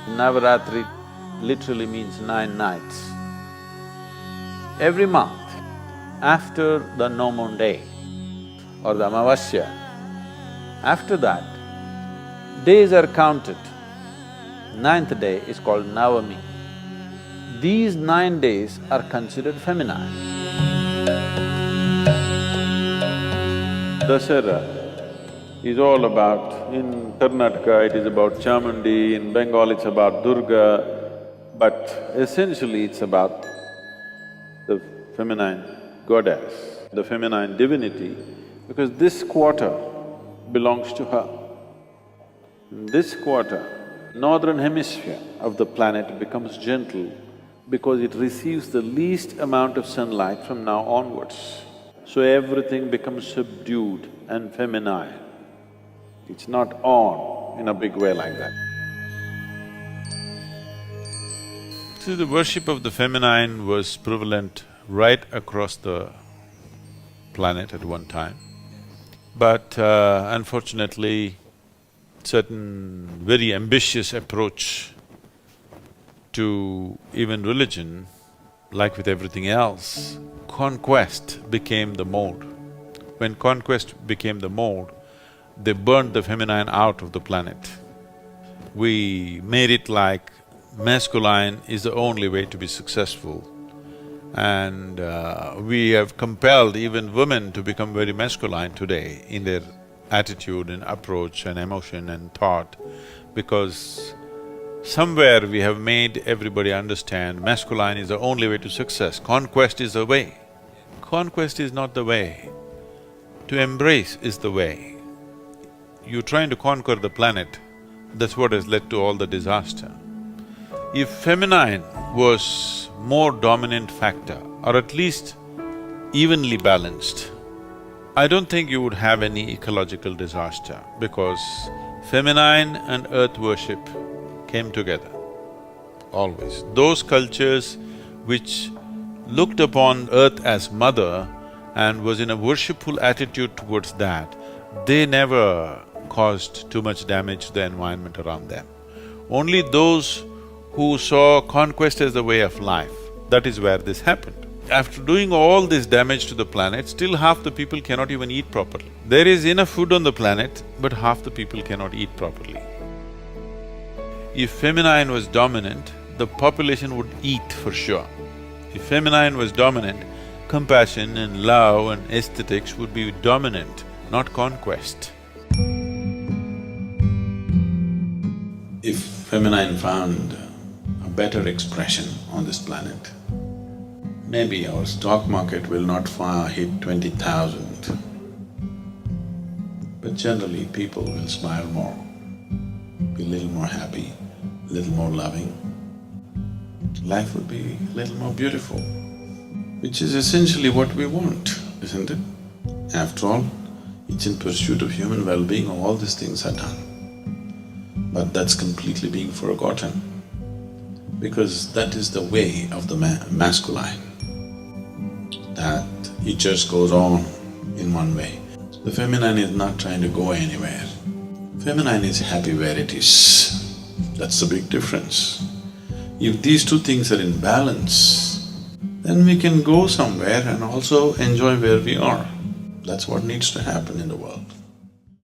Navratri literally means 9 nights. Every month, after the no moon day or the Amavasya, after that, days are counted. Ninth day is called Navami. These 9 days are considered feminine. Dasara is all about… in Karnataka it is about Chamundi, in Bengal it's about Durga, but essentially it's about the feminine goddess, the feminine divinity, because this quarter belongs to her. In this quarter, northern hemisphere of the planet becomes gentle because it receives the least amount of sunlight from now onwards. So everything becomes subdued and feminine. It's not on in a big way like that. See, the worship of the feminine was prevalent right across the planet at one time. But unfortunately, certain very ambitious approach to even religion, like with everything else, conquest became the mode. When conquest became the mode, they burned the feminine out of the planet. We made it like masculine is the only way to be successful, and we have compelled even women to become very masculine today in their attitude and approach and emotion and thought, because somewhere we have made everybody understand masculine is the only way to success, conquest is the way. Conquest is not the way, to embrace is the way. You're trying to conquer the planet, that's what has led to all the disaster. If feminine was more dominant factor, or at least evenly balanced, I don't think you would have any ecological disaster, because feminine and earth worship came together, always. Those cultures which looked upon earth as mother and was in a worshipful attitude towards that, they never caused too much damage to the environment around them. Only those who saw conquest as the way of life, that is where this happened. After doing all this damage to the planet, still half the people cannot even eat properly. There is enough food on the planet, but half the people cannot eat properly. If feminine was dominant, the population would eat for sure. If feminine was dominant, compassion and love and aesthetics would be dominant, not conquest. If feminine found a better expression on this planet, maybe our stock market will not far hit 20,000. But generally people will smile more, be a little more happy, a little more loving. Life would be a little more beautiful, which is essentially what we want, isn't it? After all, it's in pursuit of human well-being all these things are done. But that's completely being forgotten, because that is the way of the masculine, that it just goes on in one way. The feminine is not trying to go anywhere. Feminine is happy where it is. That's the big difference. If these two things are in balance, then we can go somewhere and also enjoy where we are. That's what needs to happen in the world.